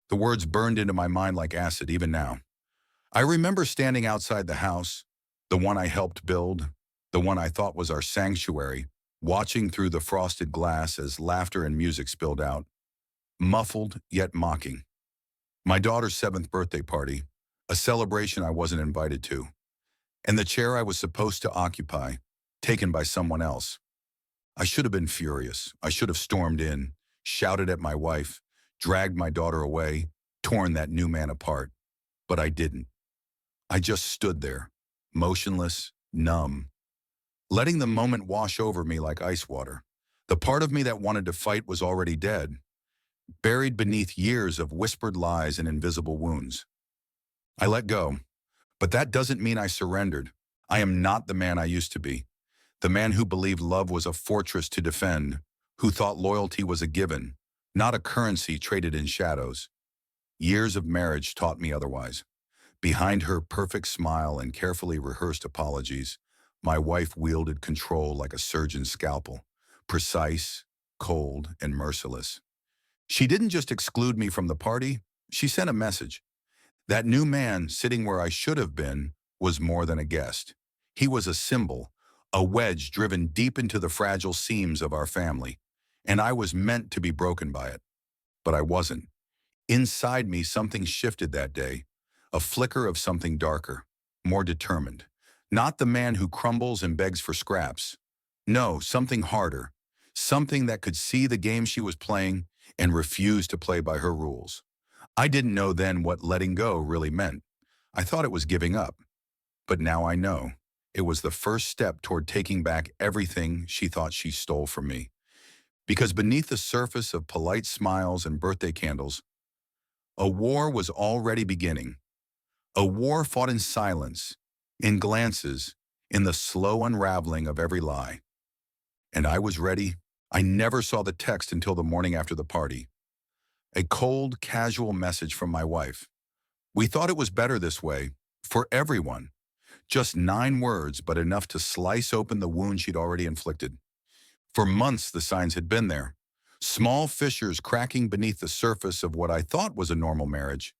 The words burned into my mind like acid even now. I remember standing outside the house, the one I helped build, the one I thought was our sanctuary, watching through the frosted glass as laughter and music spilled out, muffled yet mocking. My daughter's 7th birthday party, a celebration I wasn't invited to, and the chair I was supposed to occupy, taken by someone else. I should have been furious. I should have stormed in, shouted at my wife, dragged my daughter away, torn that new man apart. But I didn't. I just stood there, motionless, numb, letting the moment wash over me like ice water. The part of me that wanted to fight was already dead, buried beneath years of whispered lies and invisible wounds. I let go, but that doesn't mean I surrendered. I am not the man I used to be, the man who believed love was a fortress to defend, who thought loyalty was a given, not a currency traded in shadows. Years of marriage taught me otherwise. Behind her perfect smile and carefully rehearsed apologies, my wife wielded control like a surgeon's scalpel, precise, cold, and merciless. She didn't just exclude me from the party, she sent a message. That new man sitting where I should have been was more than a guest. He was a symbol, a wedge driven deep into the fragile seams of our family, and I was meant to be broken by it. But I wasn't. Inside me, something shifted that day, a flicker of something darker, more determined. Not the man who crumbles and begs for scraps. No, something harder, something that could see the game she was playing and refuse to play by her rules. I didn't know then what letting go really meant. I thought it was giving up. But now I know. It was the first step toward taking back everything she thought she stole from me. Because beneath the surface of polite smiles and birthday candles, a war was already beginning. A war fought in silence, in glances, in the slow unraveling of every lie. And I was ready. I never saw the text until the morning after the party. A cold, casual message from my wife. We thought it was better this way, for everyone. Just 9 words, but enough to slice open the wound she'd already inflicted. For months, the signs had been there. Small fissures cracking beneath the surface of what I thought was a normal marriage.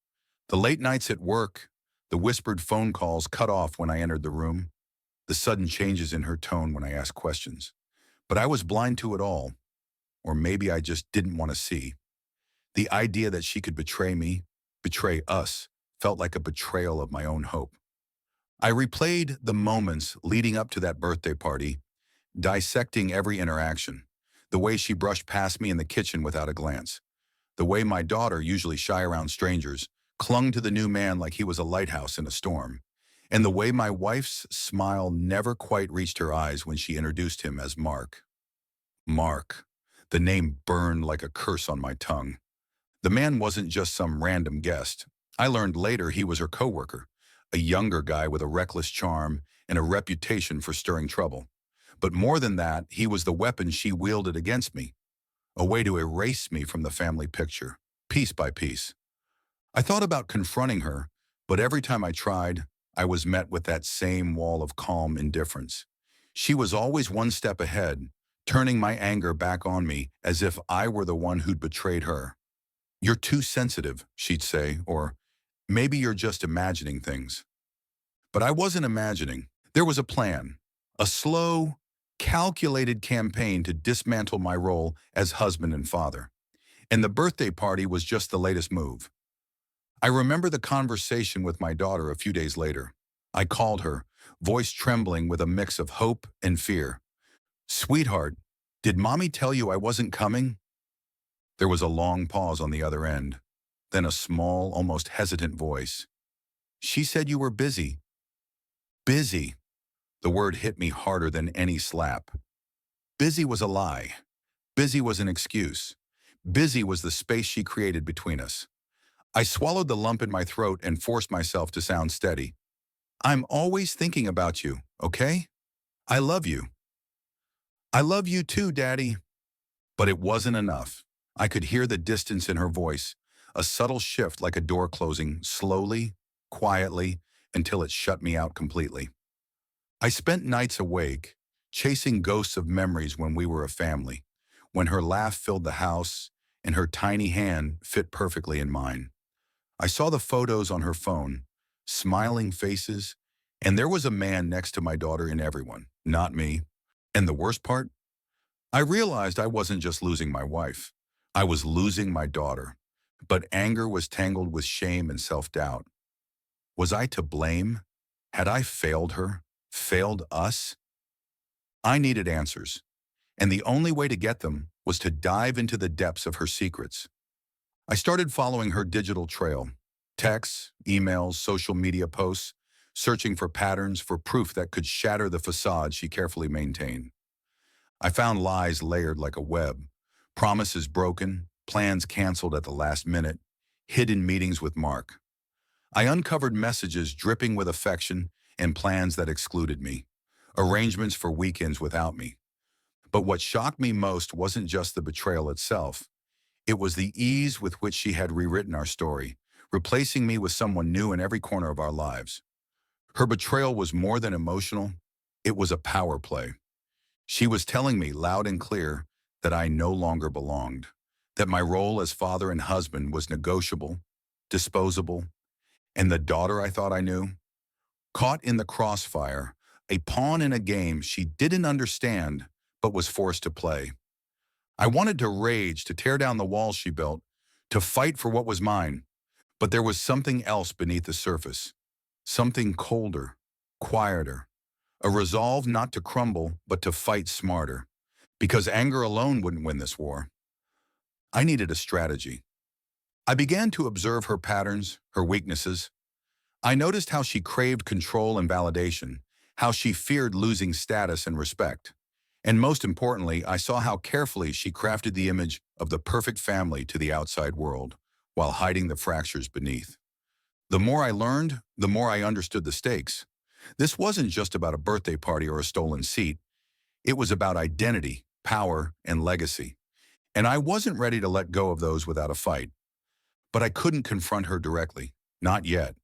The late nights at work, the whispered phone calls cut off when I entered the room, the sudden changes in her tone when I asked questions. But I was blind to it all, or maybe I just didn't want to see. The idea that she could betray me, betray us, felt like a betrayal of my own hope. I replayed the moments leading up to that birthday party, dissecting every interaction. The way she brushed past me in the kitchen without a glance. The way my daughter, usually shy around strangers, clung to the new man like he was a lighthouse in a storm. And the way my wife's smile never quite reached her eyes when she introduced him as Mark. Mark. The name burned like a curse on my tongue. The man wasn't just some random guest. I learned later he was her coworker, a younger guy with a reckless charm and a reputation for stirring trouble. But more than that, he was the weapon she wielded against me, a way to erase me from the family picture, piece by piece. I thought about confronting her, but every time I tried, I was met with that same wall of calm indifference. She was always one step ahead, turning my anger back on me as if I were the one who'd betrayed her. "You're too sensitive," she'd say, or "maybe you're just imagining things." But I wasn't imagining. There was a plan, a slow, calculated campaign to dismantle my role as husband and father. And the birthday party was just the latest move. I remember the conversation with my daughter a few days later. I called her, voice trembling with a mix of hope and fear. "Sweetheart, did mommy tell you I wasn't coming?" There was a long pause on the other end, then a small, almost hesitant voice. "She said you were busy." Busy. The word hit me harder than any slap. Busy was a lie. Busy was an excuse. Busy was the space she created between us. I swallowed the lump in my throat and forced myself to sound steady. "I'm always thinking about you, okay? I love you." "I love you too, Daddy." But it wasn't enough. I could hear the distance in her voice, a subtle shift like a door closing, slowly, quietly, until it shut me out completely. I spent nights awake, chasing ghosts of memories when we were a family, when her laugh filled the house and her tiny hand fit perfectly in mine. I saw the photos on her phone, smiling faces, and there was a man next to my daughter in everyone, not me. And the worst part? I realized I wasn't just losing my wife. I was losing my daughter. But anger was tangled with shame and self-doubt. Was I to blame? Had I failed her? Failed us? I needed answers, and the only way to get them was to dive into the depths of her secrets. I started following her digital trail, texts, emails, social media posts, searching for patterns, for proof that could shatter the facade she carefully maintained. I found lies layered like a web, promises broken, plans canceled at the last minute, hidden meetings with Mark. I uncovered messages dripping with affection and plans that excluded me, arrangements for weekends without me. But what shocked me most wasn't just the betrayal itself. It was the ease with which she had rewritten our story, replacing me with someone new in every corner of our lives. Her betrayal was more than emotional. It was a power play. She was telling me loud and clear that I no longer belonged, that my role as father and husband was negotiable, disposable, and the daughter I thought I knew, caught in the crossfire, a pawn in a game she didn't understand but was forced to play. I wanted to rage, to tear down the walls she built, to fight for what was mine, but there was something else beneath the surface, something colder, quieter, a resolve not to crumble but to fight smarter, because anger alone wouldn't win this war. I needed a strategy. I began to observe her patterns, her weaknesses. I noticed how she craved control and validation, how she feared losing status and respect. And most importantly, I saw how carefully she crafted the image of the perfect family to the outside world, while hiding the fractures beneath. The more I learned, the more I understood the stakes. This wasn't just about a birthday party or a stolen seat. It was about identity, power, and legacy. And I wasn't ready to let go of those without a fight. But I couldn't confront her directly. Not yet.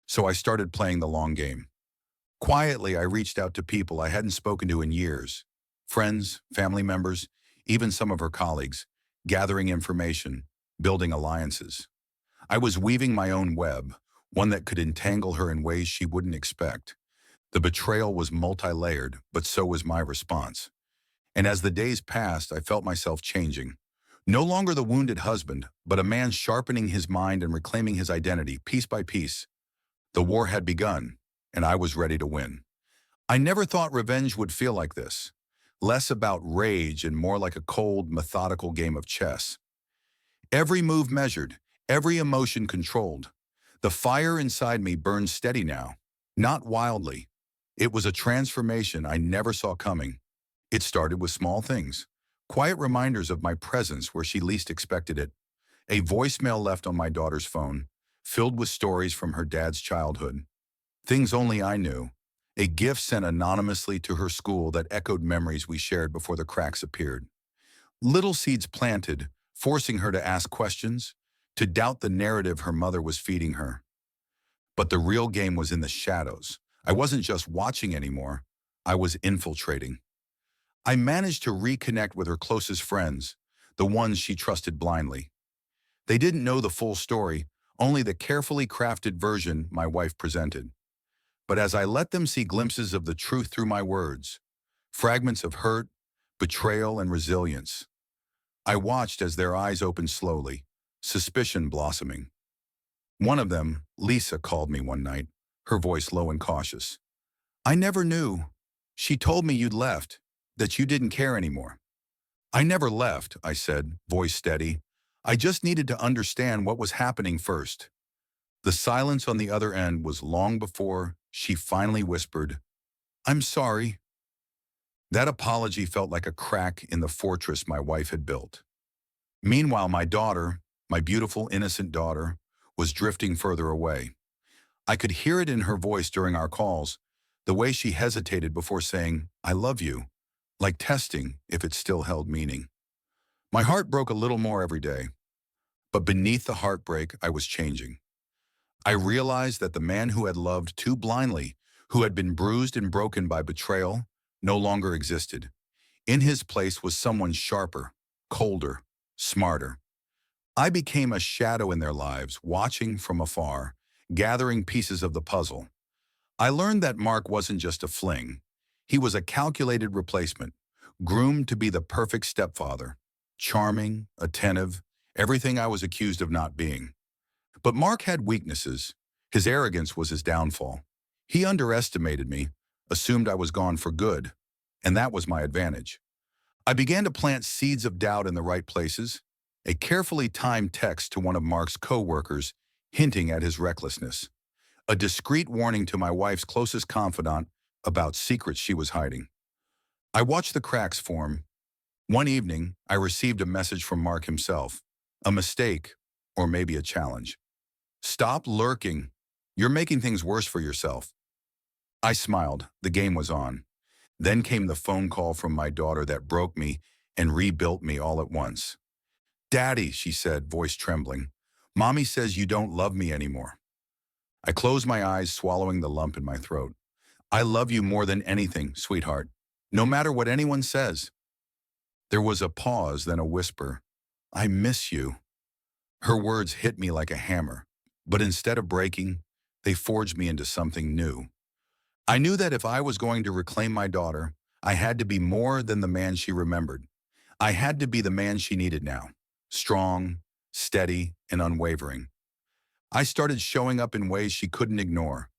So I started playing the long game. Quietly, I reached out to people I hadn't spoken to in years. Friends, family members, even some of her colleagues, gathering information, building alliances. I was weaving my own web, one that could entangle her in ways she wouldn't expect. The betrayal was multi-layered, but so was my response. And as the days passed, I felt myself changing. No longer the wounded husband, but a man sharpening his mind and reclaiming his identity piece by piece. The war had begun, and I was ready to win. I never thought revenge would feel like this. Less about rage and more like a cold, methodical game of chess. Every move measured, every emotion controlled. The fire inside me burned steady now, not wildly. It was a transformation I never saw coming. It started with small things, quiet reminders of my presence where she least expected it. A voicemail left on my daughter's phone, filled with stories from her dad's childhood. Things only I knew. A gift sent anonymously to her school that echoed memories we shared before the cracks appeared. Little seeds planted, forcing her to ask questions, to doubt the narrative her mother was feeding her. But the real game was in the shadows. I wasn't just watching anymore. I was infiltrating. I managed to reconnect with her closest friends, the ones she trusted blindly. They didn't know the full story, only the carefully crafted version my wife presented. But as I let them see glimpses of the truth through my words, fragments of hurt, betrayal, and resilience, I watched as their eyes opened slowly, suspicion blossoming. One of them, Lisa, called me one night, her voice low and cautious. "I never knew. She told me you'd left, that you didn't care anymore." "I never left," I said, voice steady. "I just needed to understand what was happening first." The silence on the other end was long before she finally whispered, "I'm sorry." That apology felt like a crack in the fortress my wife had built. Meanwhile, my daughter, my beautiful, innocent daughter, was drifting further away. I could hear it in her voice during our calls, the way she hesitated before saying, "I love you," like testing if it still held meaning. My heart broke a little more every day, but beneath the heartbreak, I was changing. I realized that the man who had loved too blindly, who had been bruised and broken by betrayal, no longer existed. In his place was someone sharper, colder, smarter. I became a shadow in their lives, watching from afar, gathering pieces of the puzzle. I learned that Mark wasn't just a fling. He was a calculated replacement, groomed to be the perfect stepfather. Charming, attentive, everything I was accused of not being. But Mark had weaknesses. His arrogance was his downfall. He underestimated me, assumed I was gone for good, and that was my advantage. I began to plant seeds of doubt in the right places, a carefully timed text to one of Mark's co-workers hinting at his recklessness, a discreet warning to my wife's closest confidant about secrets she was hiding. I watched the cracks form. One evening, I received a message from Mark himself, a mistake, or maybe a challenge. Stop lurking. You're making things worse for yourself. I smiled. The game was on. Then came the phone call from my daughter that broke me and rebuilt me all at once. Daddy, she said, voice trembling. Mommy says you don't love me anymore. I closed my eyes, swallowing the lump in my throat. I love you more than anything, sweetheart. No matter what anyone says. There was a pause, then a whisper. I miss you. Her words hit me like a hammer, but instead of breaking, they forged me into something new. I knew that if I was going to reclaim my daughter, I had to be more than the man she remembered. I had to be the man she needed now, strong, steady, and unwavering. I started showing up in ways she couldn't ignore.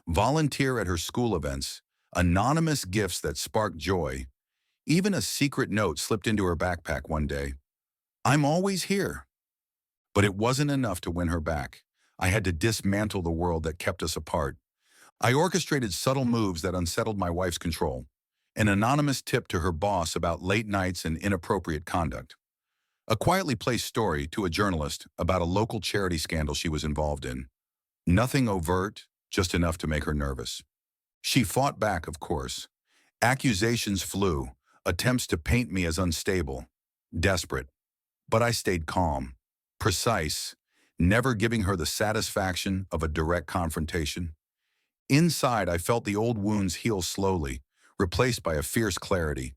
Volunteer at her school events, anonymous gifts that sparked joy, even a secret note slipped into her backpack one day. I'm always here. But it wasn't enough to win her back. I had to dismantle the world that kept us apart. I orchestrated subtle moves that unsettled my wife's control. An anonymous tip to her boss about late nights and inappropriate conduct. A quietly placed story to a journalist about a local charity scandal she was involved in. Nothing overt, just enough to make her nervous. She fought back, of course. Accusations flew, attempts to paint me as unstable, desperate. But I stayed calm, precise, never giving her the satisfaction of a direct confrontation. Inside, I felt the old wounds heal slowly, replaced by a fierce clarity.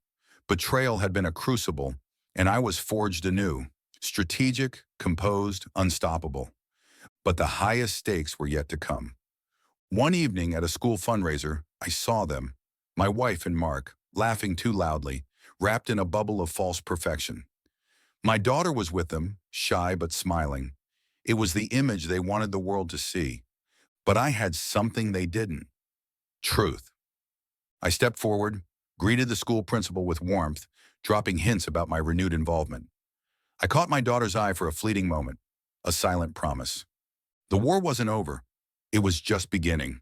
Betrayal had been a crucible, and I was forged anew, strategic, composed, unstoppable. But the highest stakes were yet to come. One evening at a school fundraiser, I saw them, my wife and Mark, laughing too loudly, wrapped in a bubble of false perfection. My daughter was with them, shy but smiling. It was the image they wanted the world to see. But I had something they didn't. Truth. I stepped forward, greeted the school principal with warmth, dropping hints about my renewed involvement. I caught my daughter's eye for a fleeting moment, a silent promise. The war wasn't over. It was just beginning.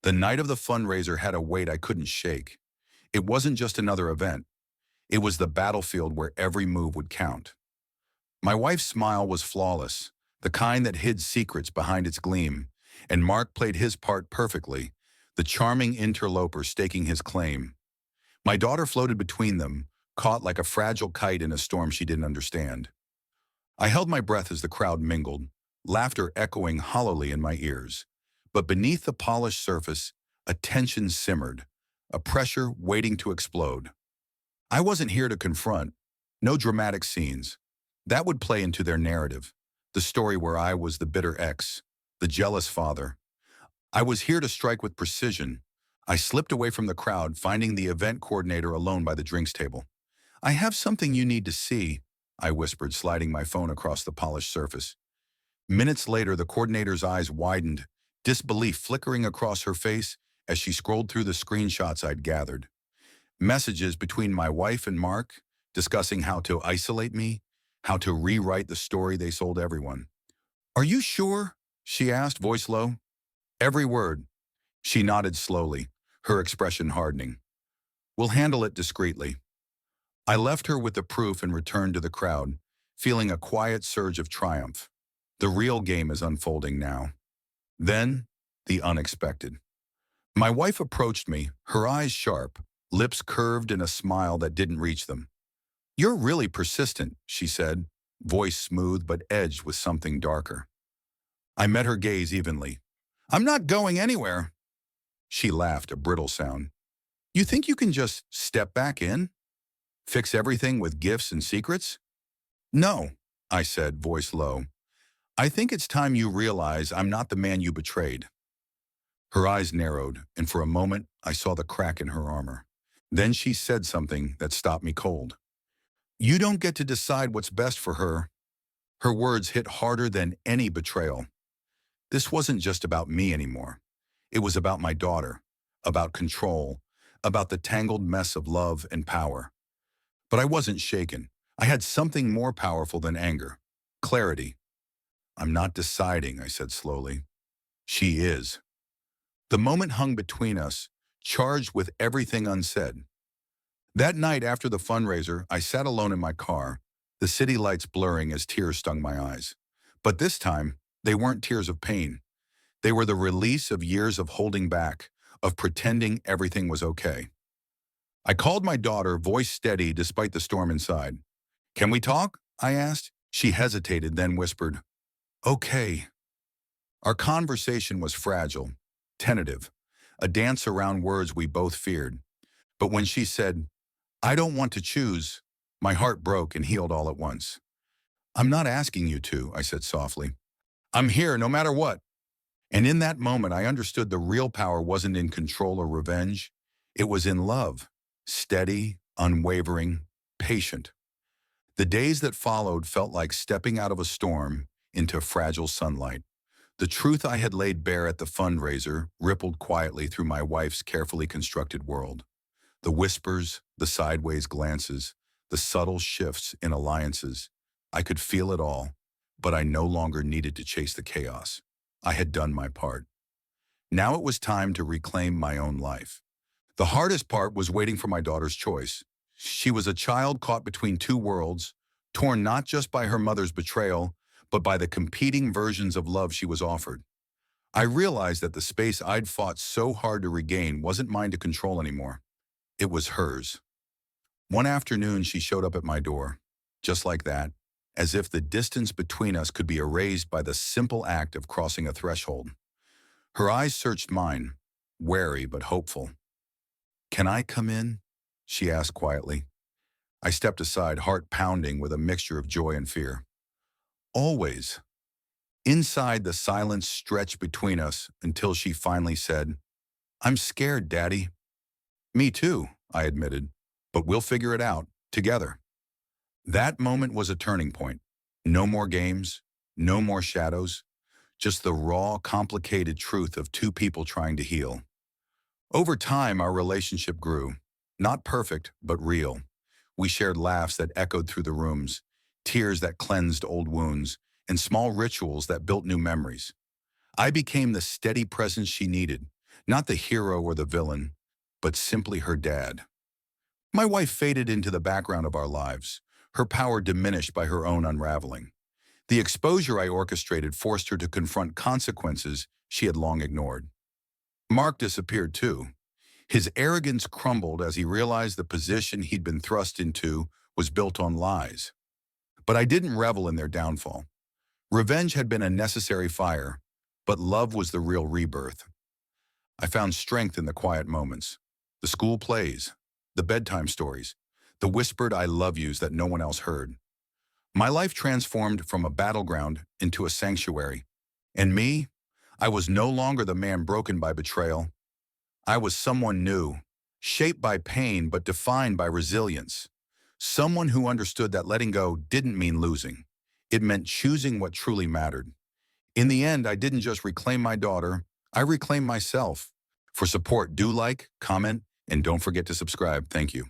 The night of the fundraiser had a weight I couldn't shake. It wasn't just another event. It was the battlefield where every move would count. My wife's smile was flawless, the kind that hid secrets behind its gleam, and Mark played his part perfectly, the charming interloper staking his claim. My daughter floated between them, caught like a fragile kite in a storm she didn't understand. I held my breath as the crowd mingled, laughter echoing hollowly in my ears. But beneath the polished surface, a tension simmered, a pressure waiting to explode. I wasn't here to confront, no dramatic scenes. That would play into their narrative, the story where I was the bitter ex, the jealous father. I was here to strike with precision. I slipped away from the crowd, finding the event coordinator alone by the drinks table. I have something you need to see, I whispered, sliding my phone across the polished surface. Minutes later, the coordinator's eyes widened, disbelief flickering across her face as she scrolled through the screenshots I'd gathered. Messages between my wife and Mark, discussing how to isolate me, how to rewrite the story they sold everyone. Are you sure? She asked, voice low. Every word. She nodded slowly, her expression hardening. We'll handle it discreetly. I left her with the proof and returned to the crowd, feeling a quiet surge of triumph. The real game is unfolding now. Then, the unexpected. My wife approached me, her eyes sharp, lips curved in a smile that didn't reach them. You're really persistent, she said, voice smooth but edged with something darker. I met her gaze evenly. I'm not going anywhere. She laughed, a brittle sound. You think you can just step back in? Fix everything with gifts and secrets? No. I said, voice low. I think it's time you realize I'm not the man you betrayed. Her eyes narrowed, and for a moment, I saw the crack in her armor. Then she said something that stopped me cold. You don't get to decide what's best for her. Her words hit harder than any betrayal. This wasn't just about me anymore. It was about my daughter, about control, about the tangled mess of love and power. But I wasn't shaken. I had something more powerful than anger. Clarity. I'm not deciding, I said slowly. She is. The moment hung between us, charged with everything unsaid. That night after the fundraiser, I sat alone in my car, the city lights blurring as tears stung my eyes. But this time, they weren't tears of pain. They were the release of years of holding back, of pretending everything was okay. I called my daughter, voice steady despite the storm inside. Can we talk? I asked. She hesitated, then whispered, okay. Our conversation was fragile, tentative, a dance around words we both feared. But when she said, I don't want to choose, my heart broke and healed all at once. I'm not asking you to, I said softly. I'm here no matter what. And in that moment, I understood the real power wasn't in control or revenge. It was in love, steady, unwavering, patient. The days that followed felt like stepping out of a storm into fragile sunlight. The truth I had laid bare at the fundraiser rippled quietly through my wife's carefully constructed world. The whispers, the sideways glances, the subtle shifts in alliances. I could feel it all, but I no longer needed to chase the chaos. I had done my part. Now it was time to reclaim my own life. The hardest part was waiting for my daughter's choice. She was a child caught between two worlds, torn not just by her mother's betrayal, but by the competing versions of love she was offered. I realized that the space I'd fought so hard to regain wasn't mine to control anymore. It was hers. One afternoon, she showed up at my door, just like that, as if the distance between us could be erased by the simple act of crossing a threshold. Her eyes searched mine, wary but hopeful. Can I come in? She asked quietly. I stepped aside, heart pounding with a mixture of joy and fear. Always. Inside, the silence stretched between us until she finally said, I'm scared, Daddy. Me too, I admitted, but we'll figure it out, together. That moment was a turning point. No more games, no more shadows, just the raw, complicated truth of two people trying to heal. Over time, our relationship grew. Not perfect, but real. We shared laughs that echoed through the rooms, tears that cleansed old wounds, and small rituals that built new memories. I became the steady presence she needed, not the hero or the villain, but simply her dad. My wife faded into the background of our lives, her power diminished by her own unraveling. The exposure I orchestrated forced her to confront consequences she had long ignored. Mark disappeared too. His arrogance crumbled as he realized the position he'd been thrust into was built on lies. But I didn't revel in their downfall. Revenge had been a necessary fire, but love was the real rebirth. I found strength in the quiet moments, the school plays, the bedtime stories, the whispered I love yous that no one else heard. My life transformed from a battleground into a sanctuary. And me, I was no longer the man broken by betrayal. I was someone new, shaped by pain but defined by resilience. Someone who understood that letting go didn't mean losing. It meant choosing what truly mattered. In the end, I didn't just reclaim my daughter, I reclaimed myself. For support, do like, comment, and don't forget to subscribe. Thank you.